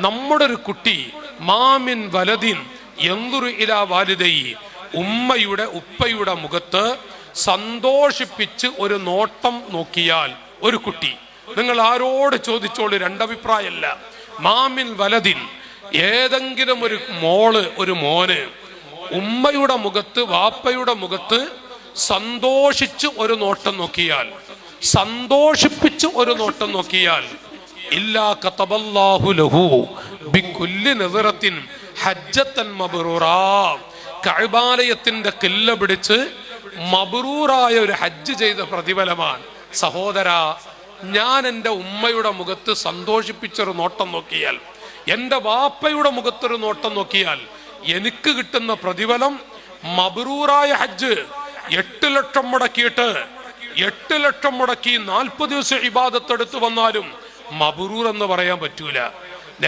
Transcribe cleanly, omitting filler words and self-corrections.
നമ്മുടെ ഒരു കുട്ടി മാമിൻ വലദിൻ യൻദുറു ഇലാ വാലിദൈഹി, ഉമ്മയുടെ ഉപ്പയുടെ മുഖത്ത് സന്തോഷിപ്പിച്ച് ഒരു നോട്ടം നോക്കിയാൽ ഒരു കുട്ടി, നിങ്ങൾ ആരോട് ചോദിച്ചോളൂ, രണ്ടഭിപ്രായമല്ല. മാമിൻ വലദിൻ, ഏതെങ്കിലും ഒരു മോള് ഒരു മോന് ഉമ്മയുടെ മുഖത്ത് വാപ്പയുടെ മുഖത്ത് സന്തോഷിച്ച് ഒരു നോട്ടം നോക്കിയാൽ, സന്തോഷിപ്പിച്ച് ഒരു നോട്ടം നോക്കിയാൽ, ഇല്ലാ കതബല്ലാഹു ലഹു ബികുല്ലി നദറത്തിൻ ഹജ്ജത്തൻ മബ്റൂറാ, കഅബാലയത്തിന്റെ കില്ല പിടിച്ച് മബ്റൂറായ ഒരു ഹജ്ജ് ചെയ്ത പ്രതിഫലമാണ്. സഹോദരാ, ഞാൻ എൻ്റെ ഉമ്മയുടെ മുഖത്ത് സന്തോഷിപ്പിച്ചൊരു നോട്ടം നോക്കിയാൽ, എൻ്റെ വാപ്പയുടെ മുഖത്തൊരു നോട്ടം നോക്കിയാൽ എനിക്ക് കിട്ടുന്ന പ്രതിഫലം മബ്റൂറായ ഹജ്ജ്. 8 ലക്ഷം മുടക്കിയിട്ട് 8 ലക്ഷം മുടക്കി 40 ദിവസം ഇബാദത്ത് എടുത്തു വന്നാലും മബ്റൂർ എന്ന് പറയാൻ പറ്റൂല.